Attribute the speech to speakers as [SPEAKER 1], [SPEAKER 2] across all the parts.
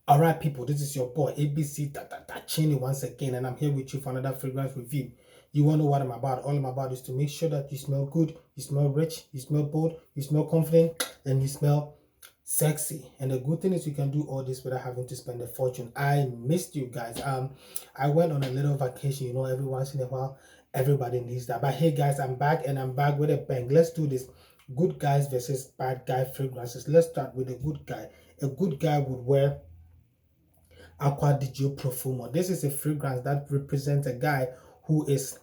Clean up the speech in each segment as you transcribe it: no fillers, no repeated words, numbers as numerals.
[SPEAKER 1] All right, people, this is your boy ABC Chini once again, and I'm here with you for another fragrance review. You want to know what I'm about? All I'm about is to make sure that you smell good, you smell rich, you smell bold, you smell confident, and you smell sexy. And the good thing is you can do all this without having to spend a fortune. I missed you guys. I went on a little vacation. You know, every once in a while, everybody needs that. But hey, guys, I'm back, and I'm back with a bang. Let's do this. Good guys versus bad guy fragrances. Let's start with a good guy. A good guy would wear Acqua di Gio Profumo. This is a fragrance that represents a guy who is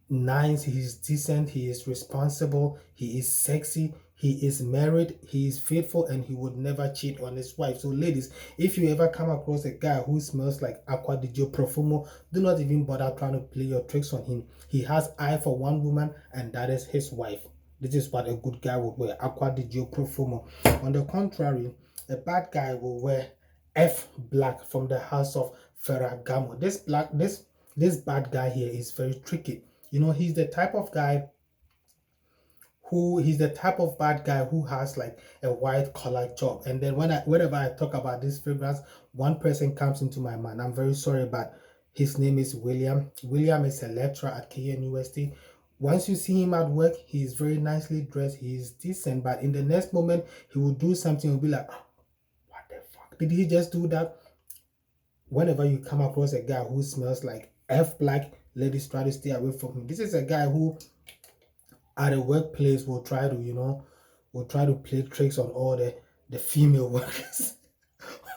[SPEAKER 1] nice, he is decent, he is responsible, he is sexy, he is married, he is faithful, and he would never cheat on his wife. So ladies, if you ever come across a guy who smells like Acqua di Gio Profumo, do not even bother trying to play your tricks on him. He has eye for one woman, and that is his wife. This is what a good guy would wear, Acqua di Gio Profumo. On the contrary, a bad guy will wear F-Black from the house of Feragamo. This bad guy here is very tricky. You know, he's the type of bad guy who has like a white collar job. And then whenever I talk about this fragrance, one person comes into my mind. I'm very sorry, but his name is William. William is a lecturer at KNUST. Once you see him at work, he is very nicely dressed, he is decent, but in the next moment he will do something, will be like, "Oh, what the fuck did he just do that?" Whenever you come across a guy who smells like F-Black, ladies, try to stay away from him. This is a guy who at a workplace will try to play tricks on all the female workers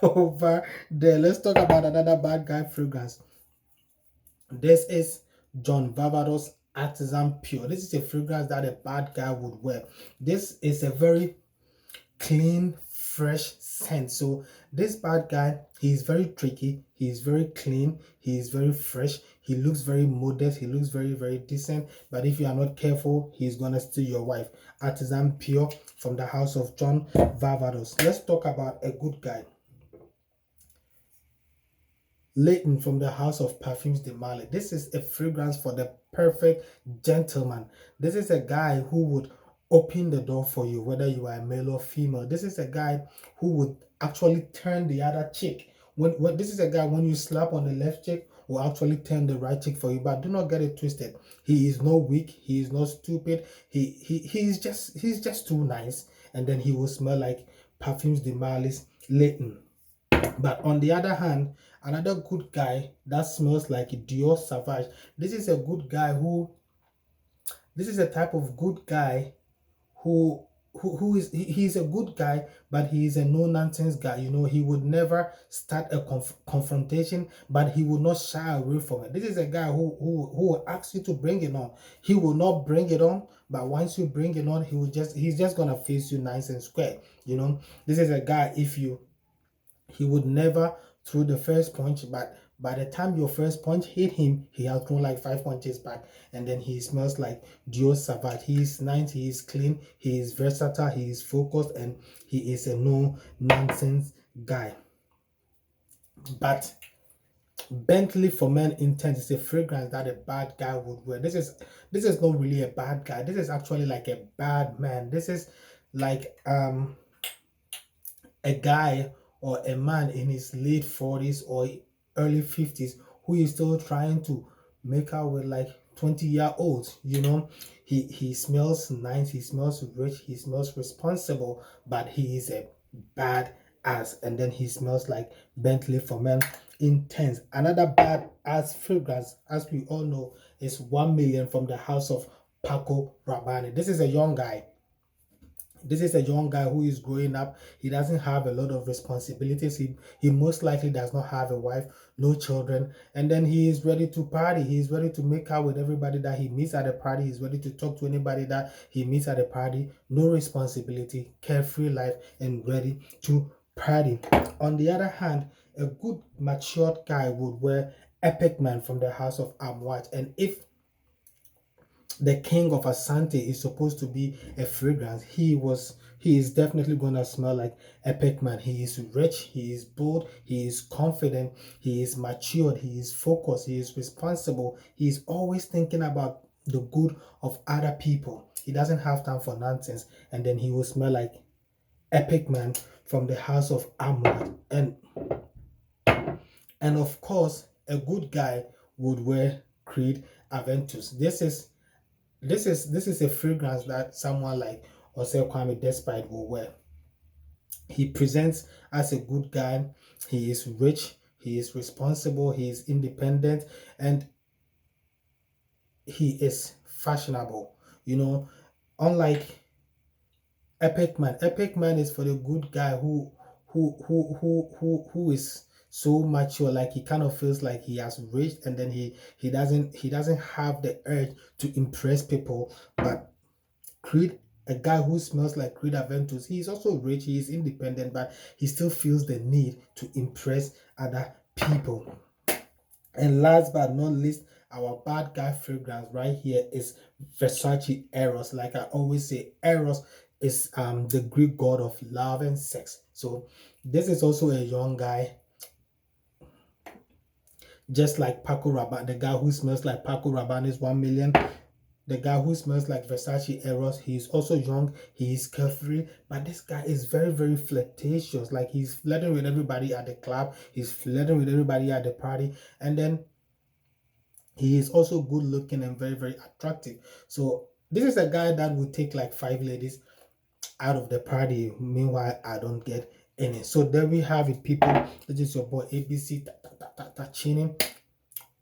[SPEAKER 1] over there. Let's talk about another bad guy fragrance. This is John Varvatos Artisan Pure. This is a fragrance that a bad guy would wear. This is a very clean, fresh scent. So this bad guy, he is very tricky, he is very clean, he is very fresh, he looks very modest, he looks very, very decent. But if you are not careful, he's gonna steal your wife. Artisan Pure from the house of John Varvatos. Let's talk about a good guy. Layton from the house of Parfums de Marley. This is a fragrance for the perfect gentleman. This is a guy who would open the door for you, whether you are a male or female. This is a guy who would actually turn the other cheek. When this is a guy, when you slap on the left cheek, will actually turn the right cheek for you. But do not get it twisted. He is not weak. He is not stupid. He's just too nice. And then he will smell like Parfums de Marley's Layton. But on the other hand, another good guy that smells like Dior Sauvage. This is a good guy this is a type of good guy he's a good guy, but he is a no-nonsense guy. You know, he would never start a confrontation, but he will not shy away from it. This is a guy who will ask you to bring it on. He will not bring it on, but once you bring it on, he's just gonna face you nice and square. You know, this is a guy, he would never throw the first punch, but by the time your first punch hit him, he has thrown like 5 punches back, and then he smells like Dior Sauvage. He is nice, he is clean, he is versatile, he is focused, and he is a no-nonsense guy. But Bentley for Men Intense is a fragrance that a bad guy would wear. This is not really a bad guy. This is actually like a bad man. This is like a guy or a man in his late 40s or early 50s who is still trying to make out with like 20-year-olds. You know, he smells nice, he smells rich, he smells responsible, but he is a bad ass. And then he smells like Bentley for Men Intense. Another bad ass fragrance, as we all know, is 1 Million from the house of Paco Rabanne. This is a young guy. This is a young guy who is growing up. He doesn't have a lot of responsibilities. He most likely does not have a wife, no children. And then he is ready to party. He is ready to make out with everybody that he meets at a party. He's ready to talk to anybody that he meets at a party. No responsibility, carefree life, and ready to party. On the other hand, a good matured guy would wear Epic Man from the house of Amouage. And if the king of Asante is supposed to be a fragrance, he is definitely gonna smell like Epic Man. He is rich, he is bold, he is confident, he is matured, he is focused, he is responsible, he is always thinking about the good of other people. He doesn't have time for nonsense. And then he will smell like Epic Man from the house of Amouage, and of course a good guy would wear Creed Aventus. This is a fragrance that someone like Osei Kwame Despite will wear. He presents as a good guy. He is rich, he is responsible, he is independent, and he is fashionable. You know, unlike Epic Man. Epic Man is for the good guy who is so mature, like he kind of feels like he has reached, and then he doesn't have the urge to impress people. But Creed, a guy who smells like Creed Aventus, he is also rich, he is independent, but he still feels the need to impress other people. And last but not least, our bad guy fragrance right here is Versace Eros. Like I always say, Eros is the Greek god of love and sex. So this is also a young guy, just like Paco Rabanne. The guy who smells like Paco Rabanne is 1 million. The guy who smells like Versace Eros, he is also young, he is carefree, but this guy is very, very flirtatious. Like he's flirting with everybody at the club, he's flirting with everybody at the party, and then he is also good looking and very, very attractive. So this is a guy that would take like 5 ladies out of the party. Meanwhile, I don't get any. So there we have it, people. This is your boy ABC Chini.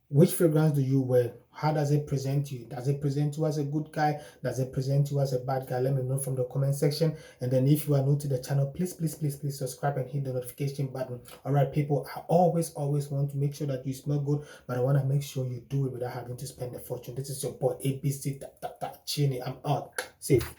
[SPEAKER 1] Which fragrance do you wear? How does it present you? Does it present you as a good guy? Does it present you as a bad guy? Let me know from the comment section. And then if you are new to the channel, please subscribe and hit the notification button. All right, people, I always want to make sure that you smell good, but I want to make sure you do it without having to spend a fortune. This is your boy ABC Chini. I'm out. Safe.